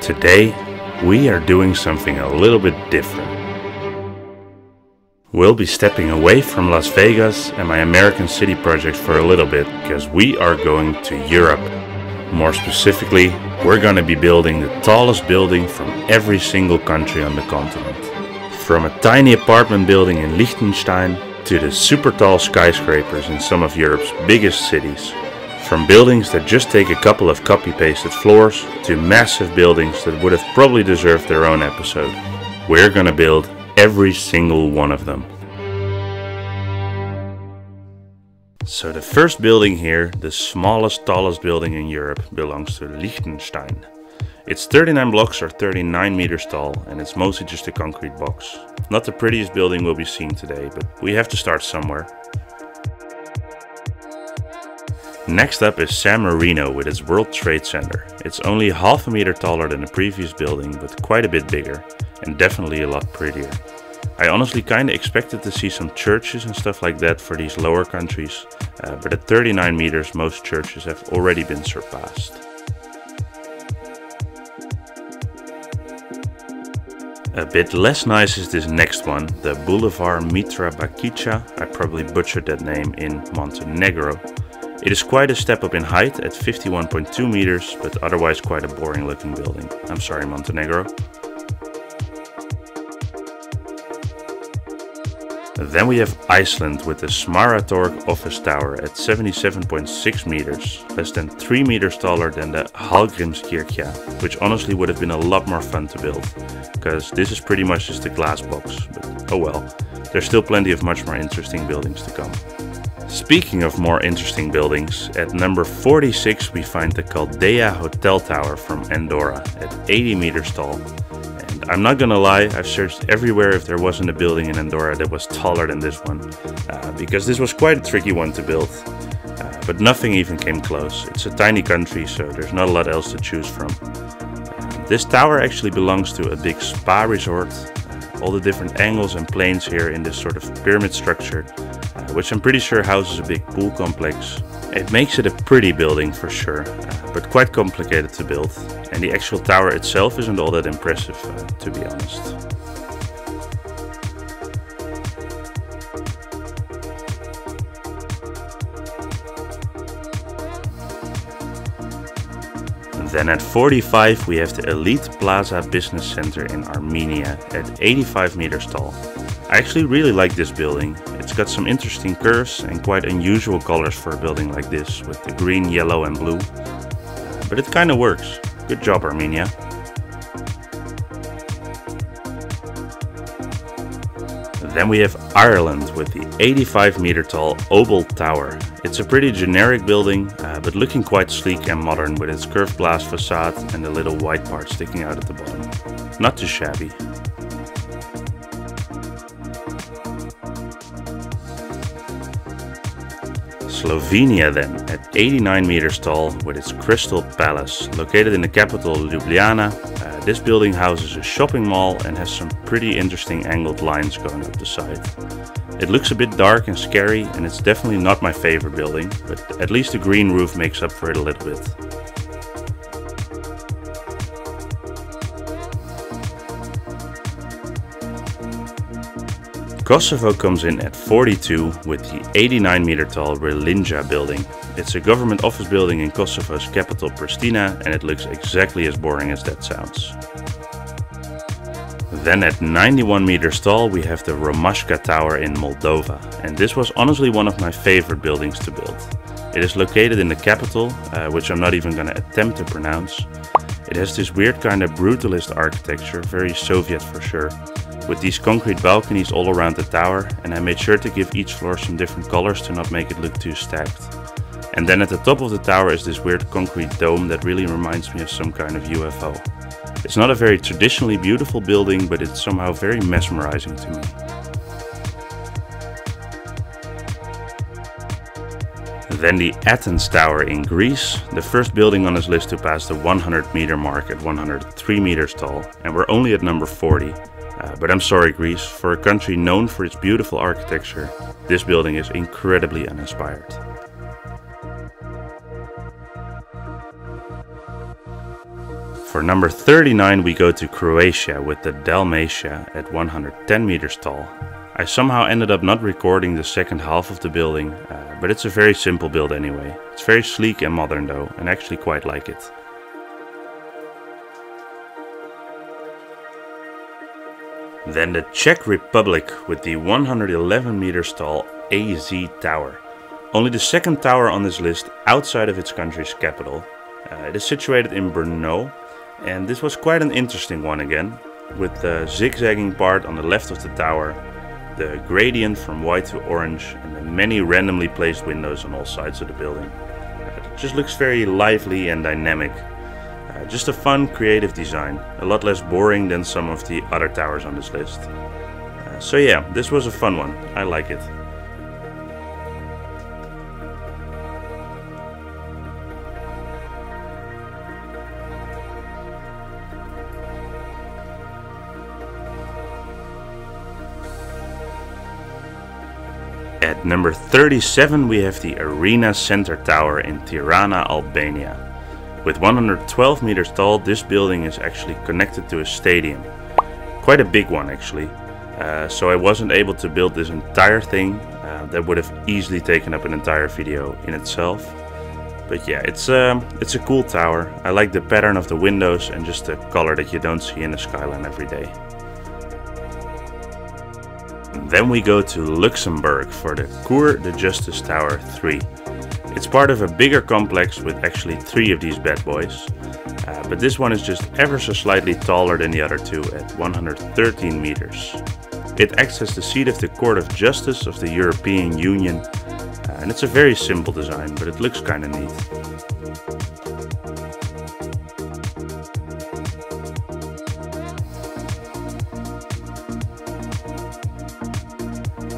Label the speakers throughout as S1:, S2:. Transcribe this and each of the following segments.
S1: Today, we are doing something a little bit different. We'll be stepping away from Las Vegas and my American city project for a little bit, because we are going to Europe. More specifically, we're going to be building the tallest building from every single country on the continent. From a tiny apartment building in Liechtenstein to the super tall skyscrapers in some of Europe's biggest cities. From buildings that just take a couple of copy-pasted floors to massive buildings that would have probably deserved their own episode. We're gonna build every single one of them. So the first building here, the smallest, tallest building in Europe, belongs to Liechtenstein. It's 39 blocks or 39 meters tall, and it's mostly just a concrete box. Not the prettiest building we'll be seeing today, but we have to start somewhere. Next up is San Marino with its World Trade Center. It's only half a meter taller than the previous building, but quite a bit bigger, and definitely a lot prettier. I honestly kinda expected to see some churches and stuff like that for these lower countries, but at 39 meters most churches have already been surpassed. A bit less nice is this next one, the Boulevard Mitra Bakića. I probably butchered that name, in Montenegro. It is quite a step up in height at 51.2 meters, but otherwise quite a boring looking building. I'm sorry, Montenegro. Then we have Iceland with the Smaratorg office tower at 77.6 meters, less than 3 meters taller than the Hallgrímskirkja, which honestly would have been a lot more fun to build, because this is pretty much just a glass box, but oh well, there's still plenty of much more interesting buildings to come. Speaking of more interesting buildings, at number 46 we find the Caldea Hotel Tower from Andorra at 80 meters tall. And I'm not gonna lie, I've searched everywhere if there wasn't a building in Andorra that was taller than this one, because this was quite a tricky one to build. But nothing even came close. It's a tiny country, so there's not a lot else to choose from. This tower actually belongs to a big spa resort. All the different angles and planes here in this sort of pyramid structure, which I'm pretty sure houses a big pool complex. It makes it a pretty building for sure, but quite complicated to build. And the actual tower itself isn't all that impressive, to be honest. Then at 45 we have the Elite Plaza Business Center in Armenia at 85 meters tall. I actually really like this building. It's got some interesting curves and quite unusual colors for a building like this, with the green, yellow and blue. But it kinda works. Good job, Armenia. Then we have Ireland with the 85 meter tall Oval Tower. It's a pretty generic building, but looking quite sleek and modern with its curved glass facade and the little white part sticking out at the bottom. Not too shabby. Slovenia then, at 89 meters tall with its Crystal Palace. Located in the capital Ljubljana, this building houses a shopping mall and has some pretty interesting angled lines going up the side. It looks a bit dark and scary, and it's definitely not my favorite building, but at least the green roof makes up for it a little bit. Kosovo comes in at 42 with the 89 meter tall Relinja building. It's a government office building in Kosovo's capital Pristina, and it looks exactly as boring as that sounds. Then at 91 meters tall we have the Romaška Tower in Moldova, and this was honestly one of my favorite buildings to build. It is located in the capital, which I'm not even gonna attempt to pronounce. It has this weird kind of brutalist architecture, very Soviet for sure, with these concrete balconies all around the tower, and I made sure to give each floor some different colors to not make it look too stacked. And then at the top of the tower is this weird concrete dome that really reminds me of some kind of UFO. It's not a very traditionally beautiful building, but it's somehow very mesmerizing to me. Then the Athens Tower in Greece, the first building on this list to pass the 100 meter mark at 103 meters tall, and we're only at number 40. But I'm sorry Greece, for a country known for its beautiful architecture, this building is incredibly uninspired. For number 39 we go to Croatia with the Dalmatia at 110 meters tall. I somehow ended up not recording the second half of the building, but it's a very simple build anyway. It's very sleek and modern though, and I actually quite like it. Then the Czech Republic with the 111 meters tall AZ Tower. Only the second tower on this list outside of its country's capital. It is situated in Brno, and this was quite an interesting one again, with the zigzagging part on the left of the tower, the gradient from white to orange, and the many randomly placed windows on all sides of the building. It just looks very lively and dynamic. Just a fun, creative design, a lot less boring than some of the other towers on this list. So yeah, this was a fun one, I like it. At number 37 we have the Arena Center Tower in Tirana, Albania. With 112 meters tall, this building is actually connected to a stadium. Quite a big one actually. So I wasn't able to build this entire thing. That would have easily taken up an entire video in itself. But yeah, it's a cool tower. I like the pattern of the windows and just the color that you don't see in the skyline every day. Then we go to Luxembourg for the Cour de Justice Tower 3. It's part of a bigger complex with actually 3 of these bad boys, but this one is just ever so slightly taller than the other two at 113 meters. It acts as the seat of the Court of Justice of the European Union, and it's a very simple design, but it looks kinda neat.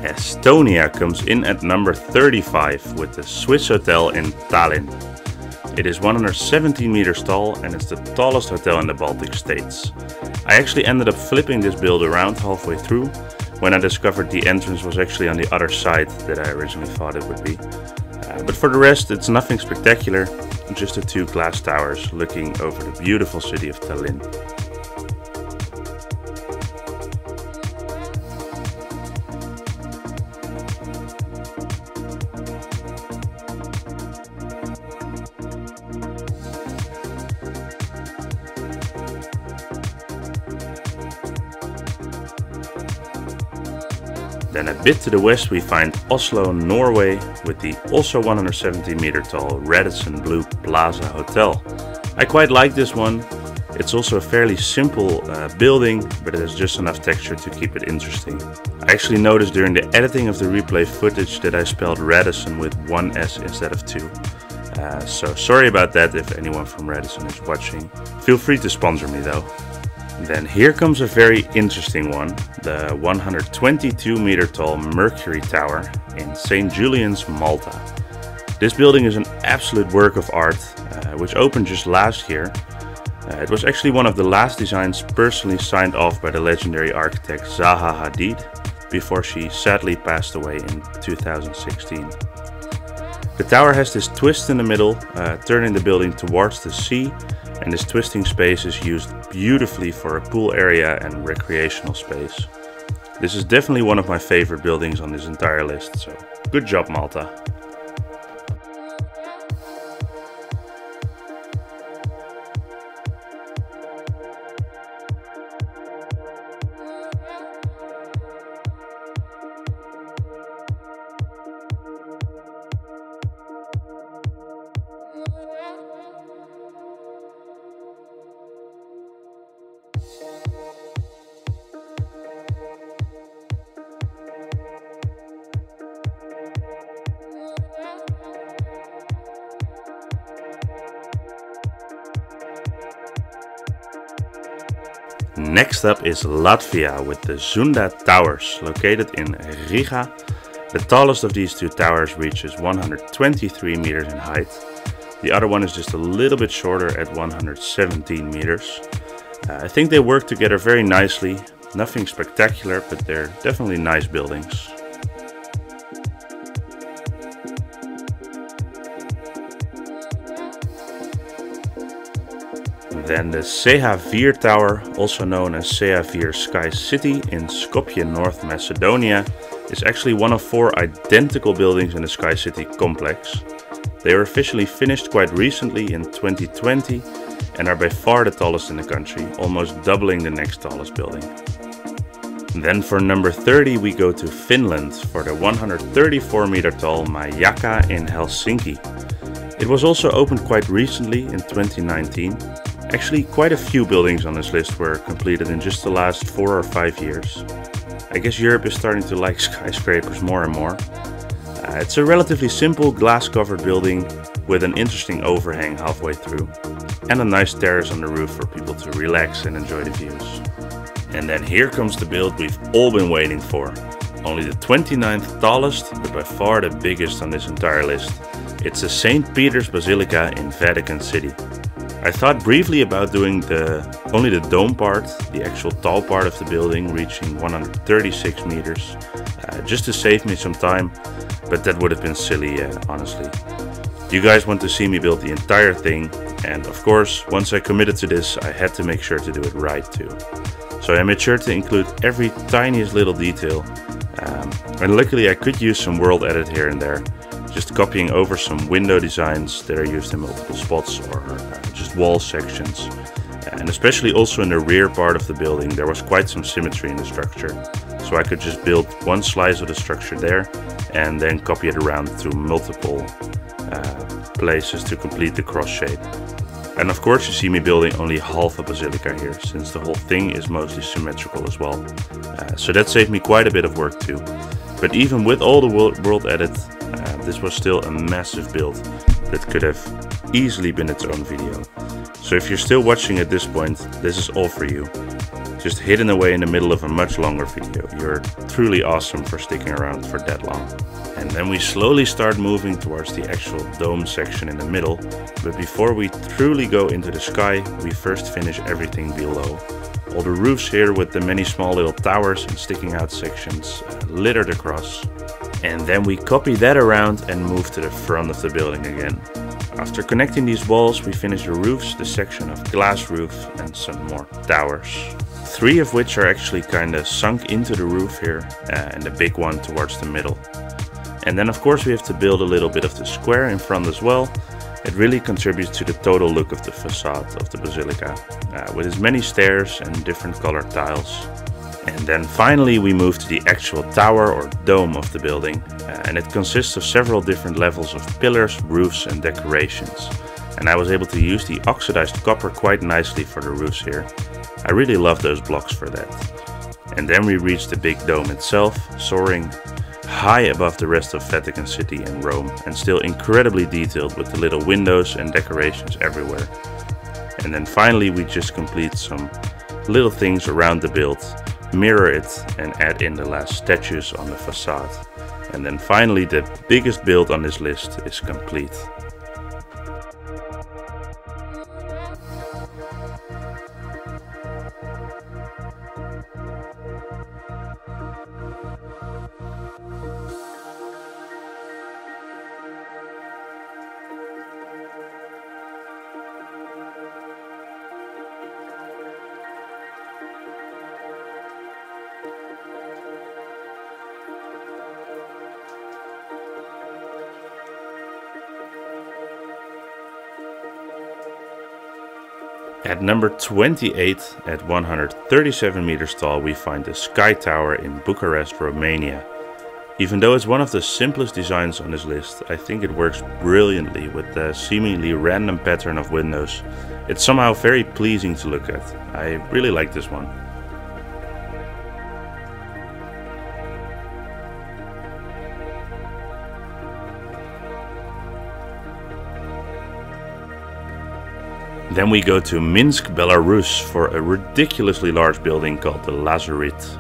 S1: Estonia comes in at number 35 with the Swiss Hotel in Tallinn. It is 117 meters tall and it's the tallest hotel in the Baltic states. I actually ended up flipping this build around halfway through when I discovered the entrance was actually on the other side that I originally thought it would be. But for the rest it's nothing spectacular, just the 2 glass towers looking over the beautiful city of Tallinn. Then a bit to the west we find Oslo, Norway with the also 170 meter tall Radisson Blu Plaza Hotel. I quite like this one. It's also a fairly simple building, but it has just enough texture to keep it interesting. I actually noticed during the editing of the replay footage that I spelled Radisson with 1 S instead of 2. So sorry about that if anyone from Radisson is watching. Feel free to sponsor me though. Then here comes a very interesting one, the 122 meter tall Mercury Tower in St. Julian's, Malta. This building is an absolute work of art, which opened just last year. It was actually one of the last designs personally signed off by the legendary architect Zaha Hadid before she sadly passed away in 2016. The tower has this twist in the middle, turning the building towards the sea, and this twisting space is used beautifully for a pool area and recreational space. This is definitely one of my favorite buildings on this entire list, so good job Malta. Next up is Latvia with the Zunda Towers, located in Riga. The tallest of these 2 towers reaches 123 meters in height. The other one is just a little bit shorter at 117 meters. I think they work together very nicely. Nothing spectacular, but they're definitely nice buildings. Then the CH4 Tower, also known as CH4 Sky City in Skopje, North Macedonia, is actually one of 4 identical buildings in the Sky City complex. They were officially finished quite recently in 2020 and are by far the tallest in the country, almost doubling the next tallest building. Then for number 30 we go to Finland for the 134 meter tall Maijaka in Helsinki. It was also opened quite recently in 2019. Actually, quite a few buildings on this list were completed in just the last 4 or 5 years. I guess Europe is starting to like skyscrapers more and more. It's a relatively simple glass-covered building with an interesting overhang halfway through, and a nice terrace on the roof for people to relax and enjoy the views. And then here comes the build we've all been waiting for. Only the 29th tallest, but by far the biggest on this entire list. It's the St. Peter's Basilica in Vatican City. I thought briefly about doing only the dome part, the actual tall part of the building, reaching 136 meters, just to save me some time, but that would have been silly, honestly. You guys want to see me build the entire thing, and of course, once I committed to this, I had to make sure to do it right too. So I made sure to include every tiniest little detail, and luckily I could use some Worldedit here and there, just copying over some window designs that are used in multiple spots or just wall sections. And especially also in the rear part of the building there was quite some symmetry in the structure. So I could just build one slice of the structure there and then copy it around to multiple places to complete the cross shape. And of course you see me building only half a basilica here, since the whole thing is mostly symmetrical as well. So that saved me quite a bit of work too. But even with all the Worldedit, this was still a massive build that could have easily been its own video. So if you're still watching at this point, this is all for you. Just hidden away in the middle of a much longer video. You're truly awesome for sticking around for that long. And then we slowly start moving towards the actual dome section in the middle. But before we truly go into the sky, we first finish everything below. All the roofs here with the many small little towers and sticking out sections littered across. And then we copy that around and move to the front of the building again. After connecting these walls, we finish the roofs, the section of glass roof and some more towers. 3 of which are actually kinda sunk into the roof here, and the big one towards the middle. And then of course we have to build a little bit of the square in front as well. It really contributes to the total look of the facade of the basilica, with as many stairs and different colored tiles. And then finally we move to the actual tower or dome of the building, and it consists of several different levels of pillars, roofs and decorations. And I was able to use the oxidized copper quite nicely for the roofs here. I really love those blocks for that. And then we reach the big dome itself, soaring high above the rest of Vatican City and Rome, and still incredibly detailed with the little windows and decorations everywhere. And then finally we just complete some little things around the build, mirror it and add in the last statues on the facade. And then finally the biggest build on this list is complete. At number 28, at 137 meters tall, we find the Sky Tower in Bucharest, Romania. Even though it's one of the simplest designs on this list, I think it works brilliantly with the seemingly random pattern of windows. It's somehow very pleasing to look at. I really like this one. Then we go to Minsk, Belarus for a ridiculously large building called the Lazaret.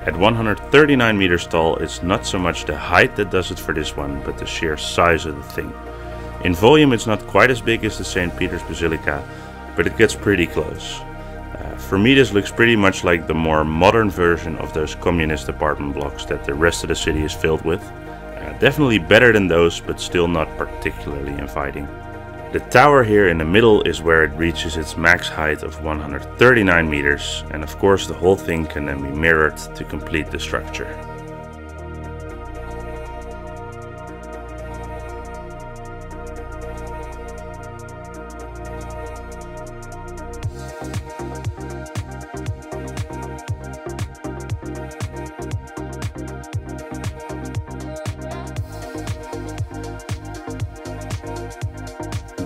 S1: At 139 meters tall, it's not so much the height that does it for this one, but the sheer size of the thing. In volume it's not quite as big as the St. Peter's Basilica, but it gets pretty close. For me this looks pretty much like the more modern version of those communist apartment blocks that the rest of the city is filled with. Definitely better than those, but still not particularly inviting. The tower here in the middle is where it reaches its max height of 139 meters, and of course the whole thing can then be mirrored to complete the structure.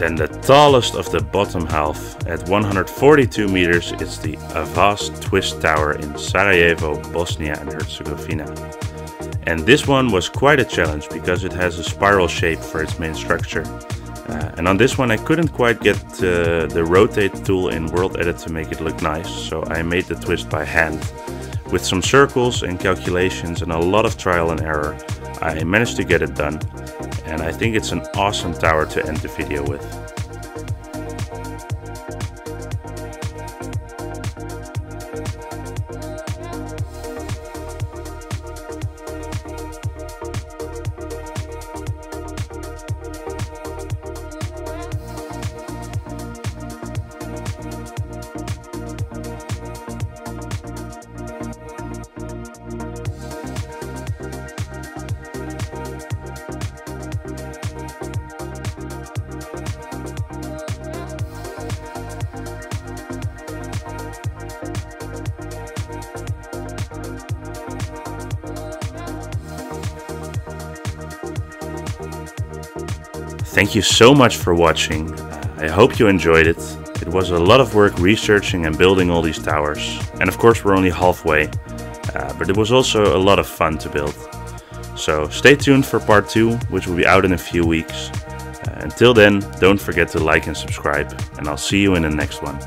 S1: Then the tallest of the bottom half, at 142 meters, is the Avaz Twist Tower in Sarajevo, Bosnia and Herzegovina. And this one was quite a challenge because it has a spiral shape for its main structure. And on this one I couldn't quite get the rotate tool in Worldedit to make it look nice, so I made the twist by hand. With some circles and calculations and a lot of trial and error, I managed to get it done. And I think it's an awesome tower to end the video with. Thank you so much for watching. I hope you enjoyed it. It was a lot of work researching and building all these towers. And of course we're only halfway, but it was also a lot of fun to build. So stay tuned for part 2, which will be out in a few weeks. Until then, don't forget to like and subscribe, and I'll see you in the next one.